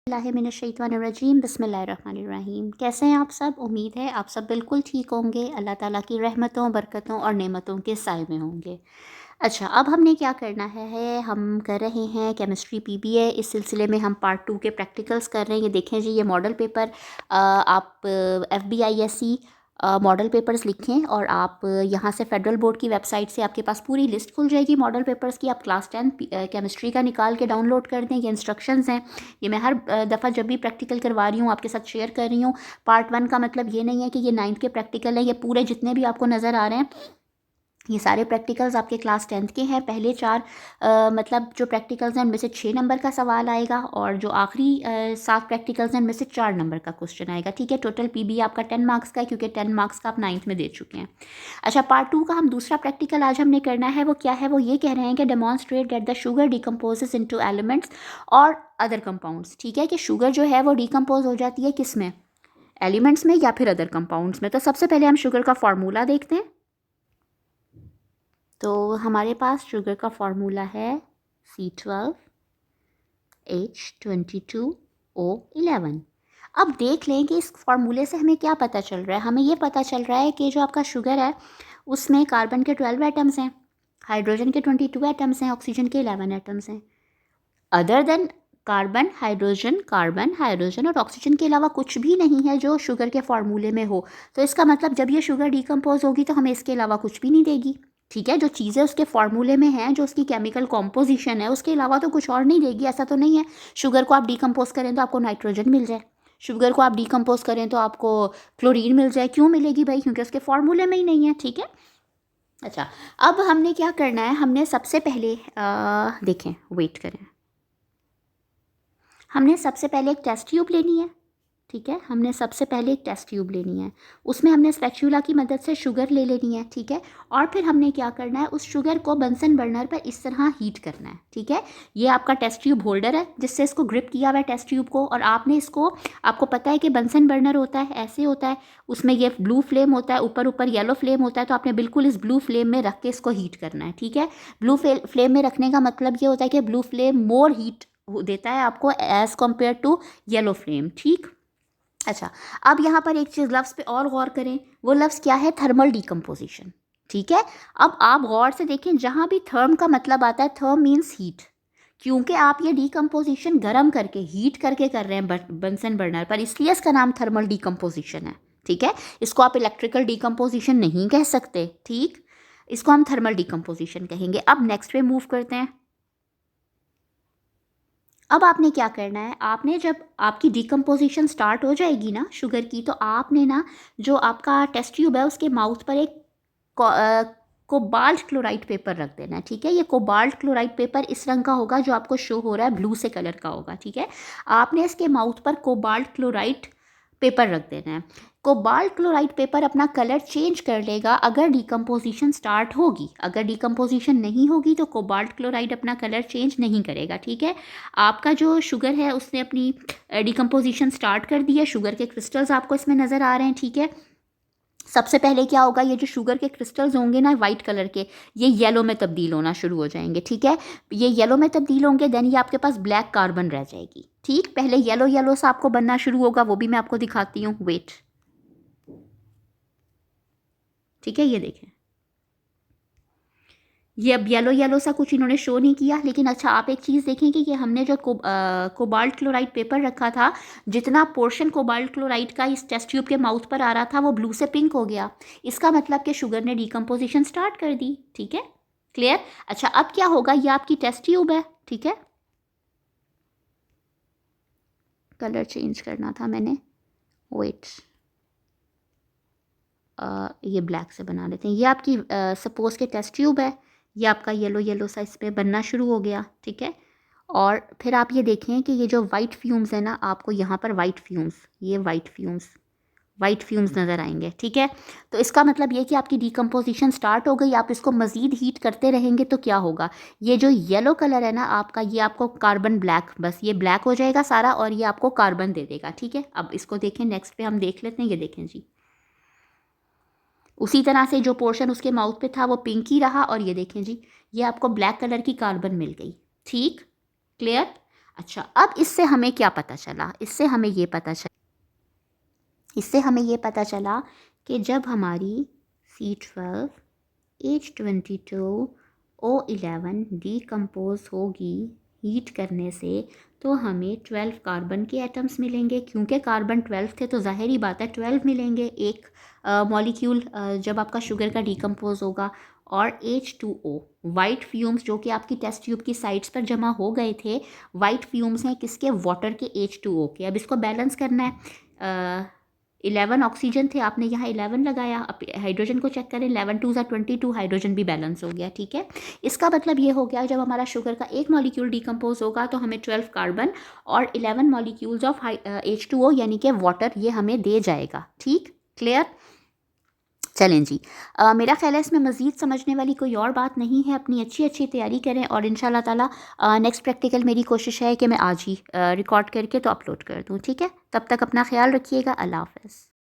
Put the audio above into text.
बिस्मिल्लाहिर्रहमानिर्रहीम बिस्मिल्लाहिर्रहमानिर्रहीम। कैसे हैं आप सब? उम्मीद है आप सब बिल्कुल ठीक होंगे, अल्लाह ताला की रहमतों, बरकतों और नेमतों के साए में होंगे। अच्छा, अब हमने क्या करना है, हम कर रहे हैं केमिस्ट्री पीबीए। इस सिलसिले में हम पार्ट 2 के प्रैक्टिकल्स कर रहे हैं। ये देखें जी, ये मॉडल पेपर आप FBISC मॉडल पेपर्स लिखें और आप यहाँ से फेडरल बोर्ड की वेबसाइट से आपके पास पूरी लिस्ट खुल जाएगी मॉडल पेपर्स की। आप क्लास 10 केमिस्ट्री का निकाल के डाउनलोड कर दें। ये इंस्ट्रक्शंस हैं, ये मैं हर दफ़ा जब भी प्रैक्टिकल करवा रही हूँ आपके साथ शेयर कर रही हूँ। पार्ट 1 का मतलब ये नहीं है कि ये 9th के प्रैक्टिकल हैं, ये पूरे जितने भी आपको नज़र आ रहे हैं ये सारे प्रैक्टिकल्स आपके क्लास 10th के हैं। पहले 4 मतलब जो प्रैक्टिकल्स हैं उनमें से 6 नंबर का सवाल आएगा और जो आखिरी 7 प्रैक्टिकल्स हैं उनमें से 4 नंबर का क्वेश्चन आएगा। ठीक है, टोटल पीबी आपका 10 मार्क्स का है, क्योंकि 10 मार्क्स का आप 9th में दे चुके हैं। अच्छा, पार्ट 2 का हम दूसरा प्रैक्टिकल आज हमने करना है। वो क्या है, वो ये कह रहे हैं कि demonstrate that the sugar decomposes into elements और अदर कंपाउंड्स। ठीक है, कि शुगर जो है वो डिकम्पोज हो जाती है किस में, एलिमेंट्स में या फिर अदर कंपाउंड्स में। तो सबसे पहले हम शुगर का फार्मूला देखते हैं। तो हमारे पास शुगर का फार्मूला है C12H22O11। अब देख लें कि इस फार्मूले से हमें क्या पता चल रहा है। हमें ये पता चल रहा है कि जो आपका शुगर है उसमें कार्बन के 12 एटम्स हैं, हाइड्रोजन के 22 एटम्स हैं, ऑक्सीजन के 11 एटम्स हैं। अदर देन कार्बन हाइड्रोजन और ऑक्सीजन के अलावा कुछ भी नहीं है जो शुगर के फार्मूले में हो। तो इसका मतलब जब ये शुगर डिकम्पोज होगी तो हमें इसके अलावा कुछ भी नहीं देगी। ठीक है, जो चीज़ें उसके फार्मूले में हैं, जो उसकी केमिकल कॉम्पोजिशन है, उसके अलावा तो कुछ और नहीं देगी। ऐसा तो नहीं है शुगर को आप डिकम्पोज करें तो आपको नाइट्रोजन मिल जाए, शुगर को आप डिकम्पोज करें तो आपको क्लोरीन मिल जाए। क्यों मिलेगी भाई? क्योंकि उसके फार्मूले में ही नहीं है। ठीक है, अच्छा, अब हमने क्या करना है, हमने सबसे पहले देखें, वेट करें, हमने सबसे पहले एक टेस्ट ट्यूब लेनी है। ठीक है, हमने सबसे पहले एक टेस्ट ट्यूब लेनी है, उसमें हमने स्पैचुला की मदद से शुगर ले लेनी है। ठीक है, और फिर हमने क्या करना है, उस शुगर को बंसन बर्नर पर इस तरह हीट करना है। ठीक है, ये आपका टेस्ट ट्यूब होल्डर है जिससे इसको ग्रिप किया हुआ है टेस्ट ट्यूब को, और आपने इसको, आपको पता है कि बंसन बर्नर होता है, ऐसे होता है, उसमें ये ब्लू फ्लेम होता है, ऊपर ऊपर येलो फ्लेम होता है। तो आपने बिल्कुल इस ब्लू फ्लेम में रख के इसको हीट करना है। ठीक है, ब्लू फ्लेम में रखने का मतलब ये होता है कि ब्लू फ्लेम मोर हीट देता है आपको as compare to yellow flame. ठीक, अच्छा, अब यहाँ पर एक चीज़ लफ्ज़ पे और गौर करें, वो लफ्ज़ क्या है, थर्मल डिकम्पोजिशन। ठीक है, अब आप गौर से देखें, जहाँ भी थर्म का मतलब आता है, थर्म मीन्स हीट, क्योंकि आप ये डिकम्पोजिशन गर्म करके, हीट करके कर रहे हैं बंसन बर्नर पर, इसलिए इसका नाम थर्मल डिकम्पोजिशन है। ठीक है, इसको आप इलेक्ट्रिकल डिकम्पोजिशन नहीं कह सकते। ठीक, इसको हम थर्मल डिकम्पोजिशन कहेंगे। अब नेक्स्ट पे मूव करते हैं। अब आपने क्या करना है, आपने जब आपकी डिकम्पोजिशन स्टार्ट हो जाएगी ना शुगर की, तो आपने ना जो आपका टेस्ट ट्यूब है उसके माउथ पर एक कोबाल्ट क्लोराइड पेपर रख देना है। ठीक है, ये कोबाल्ट क्लोराइड पेपर इस रंग का होगा जो आपको शो हो रहा है, ब्लू से कलर का होगा। ठीक है, आपने इसके माउथ पर कोबाल्ट क्लोराइड पेपर रख देना है। कोबाल्ट क्लोराइड पेपर अपना कलर चेंज कर लेगा अगर डिकम्पोजिशन स्टार्ट होगी, अगर डिकम्पोजिशन नहीं होगी तो कोबाल्ट क्लोराइड अपना कलर चेंज नहीं करेगा। ठीक है, आपका जो शुगर है उसने अपनी डिकम्पोजिशन स्टार्ट कर दी है, शुगर के क्रिस्टल्स आपको इसमें नज़र आ रहे हैं। ठीक है, सबसे पहले क्या होगा, ये जो शुगर के क्रिस्टल्स होंगे ना वाइट कलर के, ये येलो में तब्दील होना शुरू हो जाएंगे। ठीक है, ये येलो में तब्दील होंगे, देन ये आपके पास ब्लैक कार्बन रह जाएगी। ठीक, पहले येलो येलो सा आपको बनना शुरू होगा, वो भी मैं आपको दिखाती हूँ, वेट। ठीक है, ये देखें, ये अब येलो येलो सा कुछ इन्होंने शो नहीं किया, लेकिन अच्छा आप एक चीज़ देखें कि ये हमने जो कोबाल्ट क्लोराइड पेपर रखा था, जितना पोर्शन कोबाल्ट क्लोराइड का इस टेस्ट ट्यूब के माउथ पर आ रहा था वो ब्लू से पिंक हो गया। इसका मतलब कि शुगर ने डिकम्पोजिशन स्टार्ट कर दी। ठीक है, क्लियर? अच्छा, अब क्या होगा, ये आपकी टेस्ट ट्यूब है। ठीक है, कलर चेंज करना था मैंने, वेट, ये ब्लैक से बना लेते हैं। ये आपकी सपोज़ के टेस्ट ट्यूब है, ये आपका येलो येलो सा इसमें बनना शुरू हो गया। ठीक है, और फिर आप ये देखें कि ये जो वाइट फ्यूम्स है ना, आपको यहाँ पर वाइट फ्यूम्स, ये वाइट फ्यूम्स नज़र आएंगे। ठीक है, तो इसका मतलब ये कि आपकी डिकम्पोजिशन स्टार्ट हो गई। आप इसको मज़ीद हीट करते रहेंगे तो क्या होगा, ये जो येलो कलर है ना आपका, ये आपको कार्बन ब्लैक, बस ये ब्लैक हो जाएगा सारा और ये आपको कार्बन दे देगा। ठीक है, अब इसको देखें, नेक्स्ट पे हम देख लेते हैं। ये देखें जी, उसी तरह से जो पोर्शन उसके माउथ पे था वो पिंक ही रहा, और ये देखें जी, ये आपको ब्लैक कलर की कार्बन मिल गई। ठीक, क्लियर? अच्छा, अब इससे हमें क्या पता चला? इससे हमें ये पता चला कि जब हमारी C12 H22 O11 डिकम्पोज होगी हीट करने से, तो हमें 12 कार्बन के एटम्स मिलेंगे। क्योंकि कार्बन 12 थे तो ज़ाहिर ही बात है 12 मिलेंगे एक मॉलिक्यूल जब आपका शुगर का डिकम्पोज होगा। और H2O वाइट फ्यूम्स जो कि आपकी टेस्ट ट्यूब की साइड्स पर जमा हो गए थे, वाइट फ्यूम्स हैं किसके? वाटर के, H2O के। अब इसको बैलेंस करना है। 11 ऑक्सीजन थे, आपने यहाँ 11 लगाया। अब हाइड्रोजन को चेक करें, 11 टू ज़ा 22, हाइड्रोजन भी बैलेंस हो गया। ठीक है, इसका मतलब ये हो गया जब हमारा शुगर का एक मॉलिक्यूल डिकम्पोज होगा तो हमें 12 कार्बन और 11 मॉलिक्यूल्स ऑफ H2O यानी कि वाटर ये हमें दे जाएगा। ठीक, क्लियर? चलें जी। मेरा ख़्याल है इसमें मज़ीद समझने वाली कोई और बात नहीं है। अपनी अच्छी अच्छी तैयारी करें और इंशाल्लाह ताला नेक्स्ट प्रैक्टिकल मेरी कोशिश है कि मैं आज ही रिकॉर्ड करके तो अपलोड कर दूँ। ठीक है, तब तक अपना ख्याल रखिएगा। अल्लाह हाफ़िज़।